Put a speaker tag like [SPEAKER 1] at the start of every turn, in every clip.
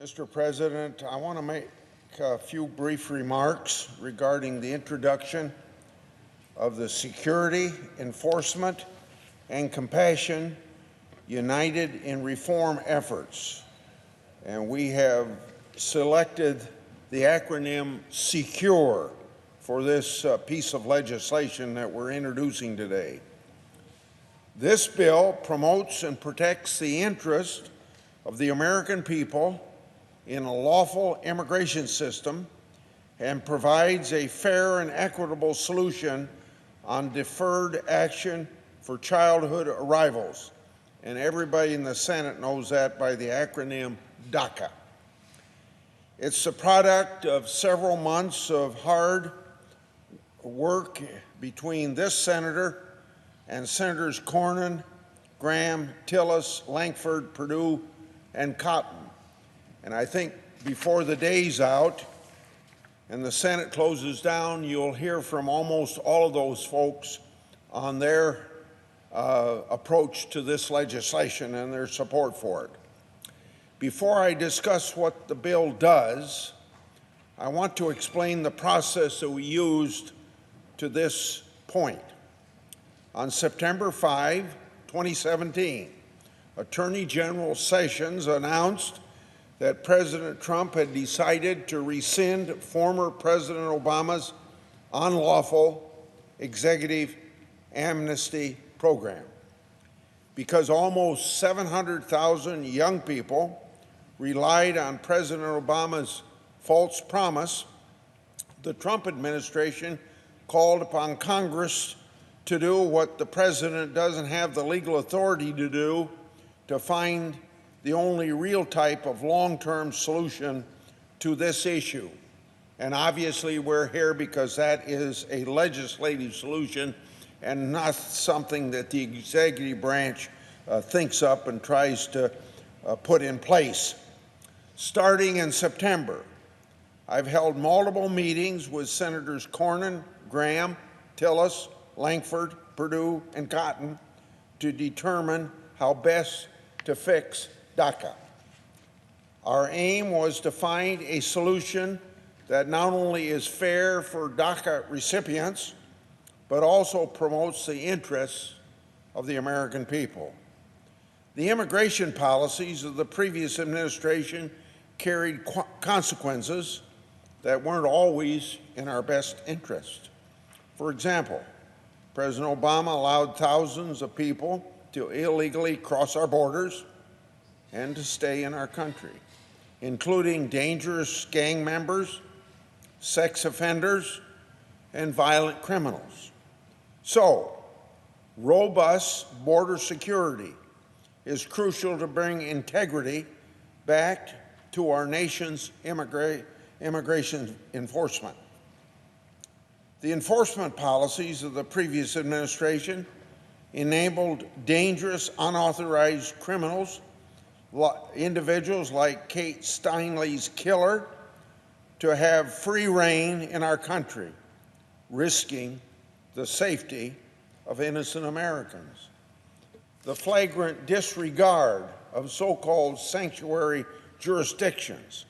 [SPEAKER 1] Mr. President, I want to make a few brief remarks regarding the introduction of the Security, Enforcement, and Compassion United in Reform efforts. And we have selected the acronym SECURE for this piece of legislation that we're introducing today. This bill promotes and protects the interest of the American people in a lawful immigration system and provides a fair and equitable solution on deferred action for childhood arrivals. And everybody in the Senate knows that by the acronym DACA. It's the product of several months of hard work between this senator and Senators Cornyn, Graham, Tillis, Lankford, Perdue, and Cotton. And I think before the day's out and the Senate closes down, you'll hear from almost all of those folks on their approach to this legislation and their support for it. Before I discuss what the bill does, I want to explain the process that we used to this point. On September 5, 2017, Attorney General Sessions announced that President Trump had decided to rescind former President Obama's unlawful executive amnesty program because almost 700,000 young people relied on President Obama's false promise. The Trump administration called upon Congress to do what the president doesn't have the legal authority to do, to find the only real type of long-term solution to this issue. And obviously we're here because that is a legislative solution and not something that the executive branch thinks up and tries to put in place. Starting in September, I've held multiple meetings with Senators Cornyn, Graham, Tillis, Lankford, Perdue, and Cotton to determine how best to fix DACA. Our aim was to find a solution that not only is fair for DACA recipients, but also promotes the interests of the American people. The immigration policies of the previous administration carried consequences that weren't always in our best interest. For example, President Obama allowed thousands of people to illegally cross our borders and to stay in our country, including dangerous gang members, sex offenders, and violent criminals. So, robust border security is crucial to bring integrity back to our nation's immigration enforcement. The enforcement policies of the previous administration enabled dangerous, unauthorized criminals, individuals like Kate Steinle's killer, to have free reign in our country, risking the safety of innocent Americans. The flagrant disregard of so-called sanctuary jurisdictions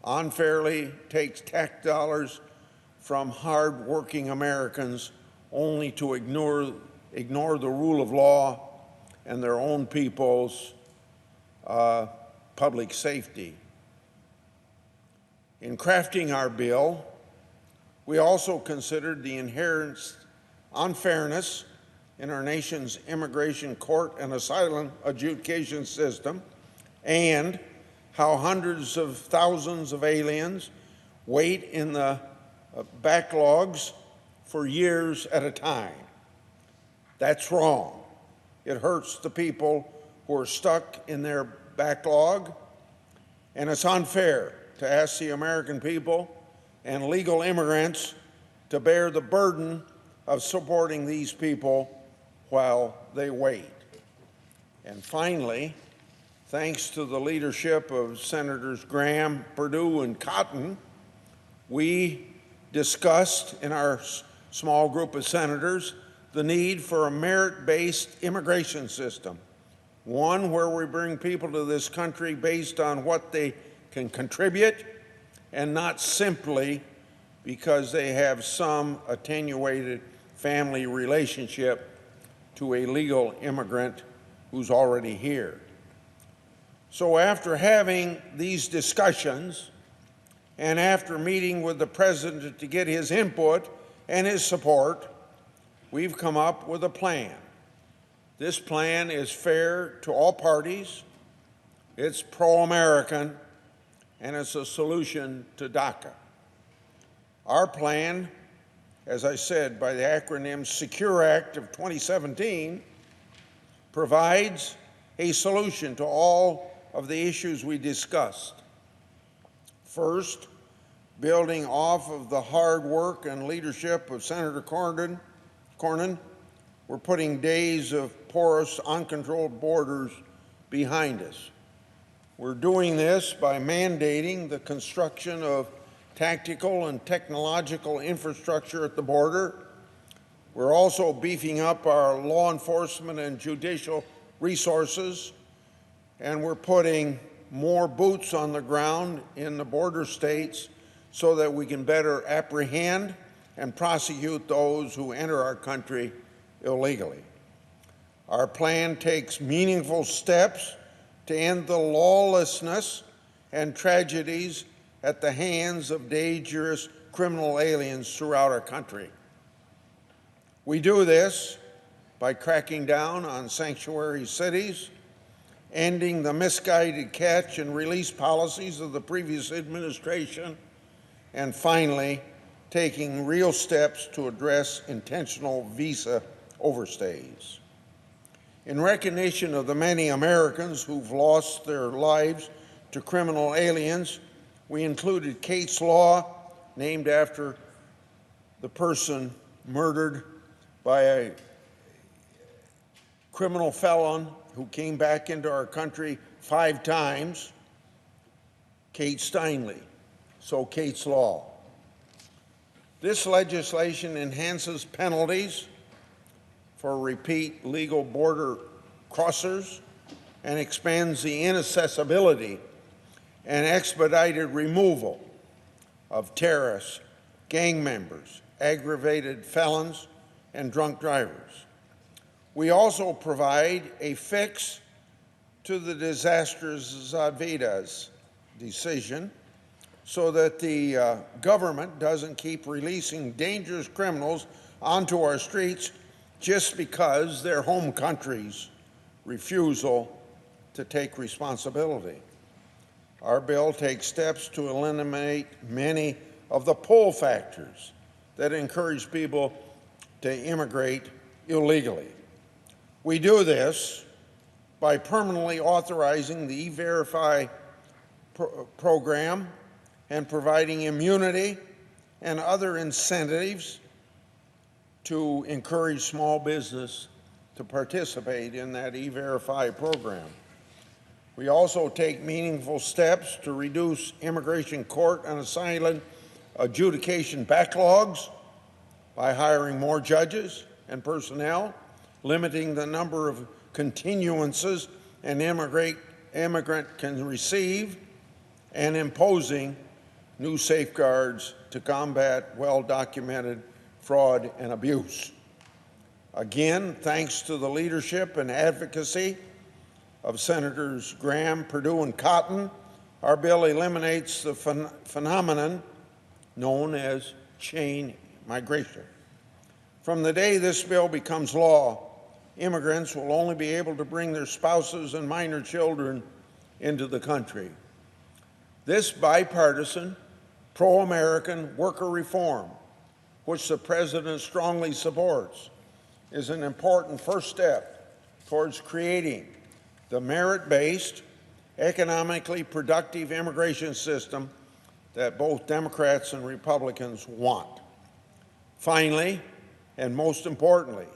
[SPEAKER 1] unfairly takes tax dollars from hard-working Americans only to ignore the rule of law and their own people's public safety. In crafting our bill, we also considered the inherent unfairness in our nation's immigration court and asylum adjudication system, and how hundreds of thousands of aliens wait in the backlogs for years at a time. That's wrong. It hurts the people who are stuck in their backlog, and it's unfair to ask the American people and legal immigrants to bear the burden of supporting these people while they wait. And finally, thanks to the leadership of Senators Graham, Perdue, and Cotton, we discussed in our small group of senators the need for a merit-based immigration system, one where we bring people to this country based on what they can contribute, and not simply because they have some attenuated family relationship to a legal immigrant who's already here. So after having these discussions, and after meeting with the President to get his input and his support, we've come up with a plan. This plan is fair to all parties, it's pro-American, and it's a solution to DACA. Our plan, as I said, by the acronym SECURE Act of 2017, provides a solution to all of the issues we discussed. First, building off of the hard work and leadership of Senator Cornyn, we're putting days of porous, uncontrolled borders behind us. We're doing this by mandating the construction of tactical and technological infrastructure at the border. We're also beefing up our law enforcement and judicial resources, and we're putting more boots on the ground in the border states so that we can better apprehend and prosecute those who enter our country illegally. Our plan takes meaningful steps to end the lawlessness and tragedies at the hands of dangerous criminal aliens throughout our country. We do this by cracking down on sanctuary cities, ending the misguided catch and release policies of the previous administration, and finally, taking real steps to address intentional visa overstays. In recognition of the many Americans who've lost their lives to criminal aliens, we included Kate's Law, named after the person murdered by a criminal felon who came back into our country 5 times, Kate Steinle, so Kate's Law. This legislation enhances penalties for repeat legal border crossers and expands the inaccessibility and expedited removal of terrorists, gang members, aggravated felons, and drunk drivers. We also provide a fix to the disastrous Zavidas decision so that the government doesn't keep releasing dangerous criminals onto our streets just because their home countries' refusal to take responsibility. Our bill takes steps to eliminate many of the pull factors that encourage people to immigrate illegally. We do this by permanently authorizing the E-Verify program and providing immunity and other incentives to encourage small business to participate in that E-Verify program. We also take meaningful steps to reduce immigration court and asylum adjudication backlogs by hiring more judges and personnel, limiting the number of continuances an immigrant can receive, and imposing new safeguards to combat well-documented fraud and abuse. Again, thanks to the leadership and advocacy of Senators Graham, Perdue, and Cotton, our bill eliminates the phenomenon known as chain migration. From the day this bill becomes law, immigrants will only be able to bring their spouses and minor children into the country. This bipartisan, pro-American worker reform, which the President strongly supports, is an important first step towards creating the merit-based, economically productive immigration system that both Democrats and Republicans want. Finally, and most importantly,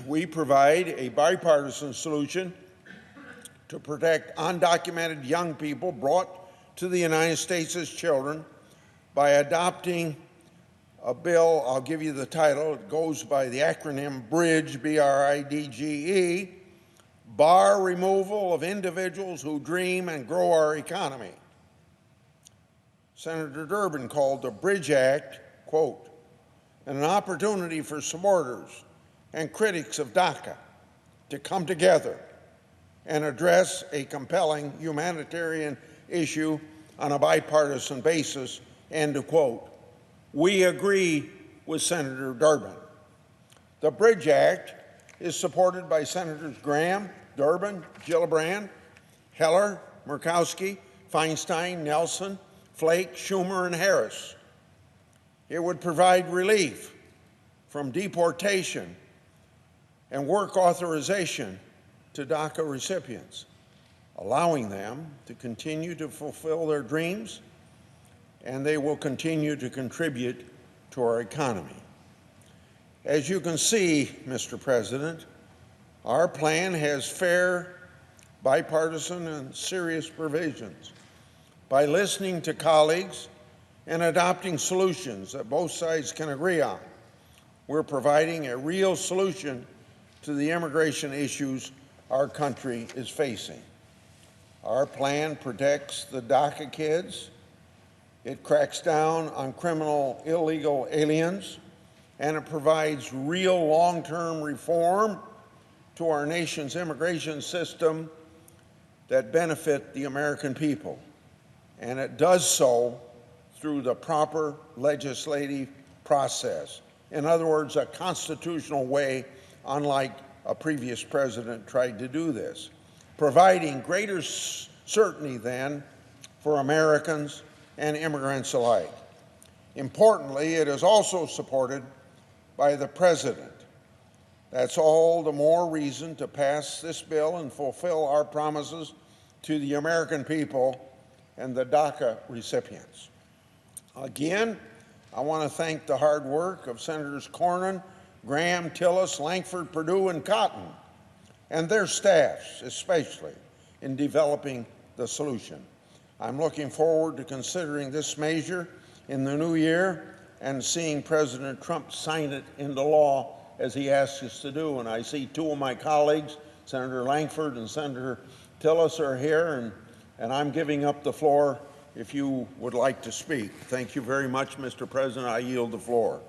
[SPEAKER 1] we provide a bipartisan solution to protect undocumented young people brought to the United States as children by adopting a bill. I'll give you the title. It goes by the acronym BRIDGE, B-R-I-D-G-E, bar removal of individuals who dream and grow our economy. Senator Durbin called the Bridge Act, quote, an opportunity for supporters and critics of DACA to come together and address a compelling humanitarian issue on a bipartisan basis, and to quote, we agree with Senator Durbin. The Bridge Act is supported by Senators Graham, Durbin, Gillibrand, Heller, Murkowski, Feinstein, Nelson, Flake, Schumer, and Harris. It would provide relief from deportation and work authorization to DACA recipients, allowing them to continue to fulfill their dreams, and they will continue to contribute to our economy. As you can see, Mr. President, our plan has fair, bipartisan, and serious provisions. By listening to colleagues and adopting solutions that both sides can agree on, we're providing a real solution to the immigration issues our country is facing. Our plan protects the DACA kids, it cracks down on criminal illegal aliens, and it provides real long-term reform to our nation's immigration system that benefit the American people. And it does so through the proper legislative process. In other words, a constitutional way, unlike a previous president tried to do this, providing greater certainty then for Americans and immigrants alike. Importantly, it is also supported by the President. That's all the more reason to pass this bill and fulfill our promises to the American people and the DACA recipients. Again, I want to thank the hard work of Senators Cornyn, Graham, Tillis, Lankford, Perdue, and Cotton, and their staffs, especially in developing the solution. I'm looking forward to considering this measure in the new year and seeing President Trump sign it into law as he asks us to do. And I see two of my colleagues, Senator Lankford and Senator Tillis, are here, and I'm giving up the floor if you would like to speak. Thank you very much, Mr. President. I yield the floor.